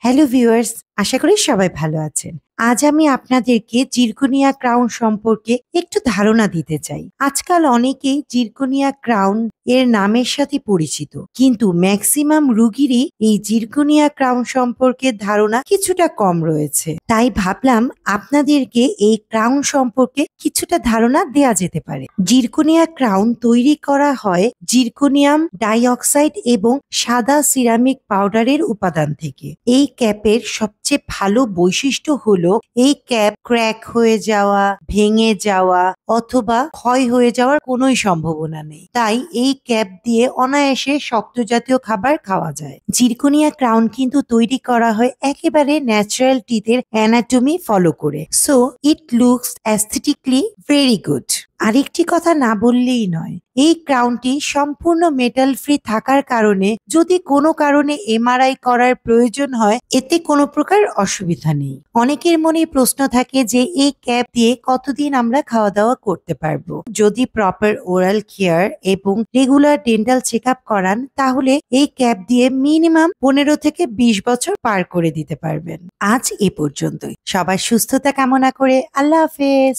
Hello viewers, আশা করি সবাই ভালো আছেন। আজ আমি আপনাদেরকে জিরকোনিয়া ক্রাউন সম্পর্কে একটু ধারণা দিতে চাই। আজকাল অনেকেই জিরকোনিয়া ক্রাউন এর নামের সাথে পরিচিত, কিন্তু ম্যাক্সিমাম রুগীরই এই জিরকোনিয়া ক্রাউন সম্পর্কে ধারণা কিছুটা কম রয়েছে। তাই ভাবলাম আপনাদেরকে এই ক্রাউন সম্পর্কে কিছুটা ধারণা দেয়া যেতে পারে। জিরকোনিয়া ক্রাউন তৈরি করা হয় জিরকোনিয়াম ডাইঅক্সাইড এবং সাদা সিরামিক পাউডারের উপাদান থেকে। এই ক্যাপের সবচেয়ে ভালো বৈশিষ্ট্য হলো এই ক্যাপ ক্র্যাক হয়ে যাওয়া, ভেঙে যাওয়া অথবা ক্ষয় হয়ে যাওয়ার কোনোই সম্ভাবনা নেই। তাই এই ক্যাপ দিয়ে অনায়াসে শক্ত জাতীয় খাবার খাওয়া যায়। জিরকোনিয়া ক্রাউন কিন্তু তৈরি করা হয় একেবারে ন্যাচারাল টিথের অ্যানাটমি ফলো করে, so it looks aesthetically very good. আরেকটি কথা না বললেই নয়, এই ক্রাউনটি সম্পূর্ণ মেটাল ফ্রি থাকার কারণে যদি কোনো কারণে এমআরআই করার প্রয়োজন হয় এতে কোনো প্রকার অসুবিধা নেই। অনেকের মনে প্রশ্ন থাকে যে এই ক্যাপ দিয়ে কতদিন আমরা খাওয়া দাওয়া করতে পারবো। যদি প্রপার ওরাল কেয়ার এবং রেগুলার ডেন্টাল চেক আপ করান তাহলে এই ক্যাপ দিয়ে মিনিমাম 15 থেকে 20 বছর পার করে দিতে পারবেন। আজ এ পর্যন্তই। সবার সুস্থতা কামনা করে আল্লাহ হাফেজ।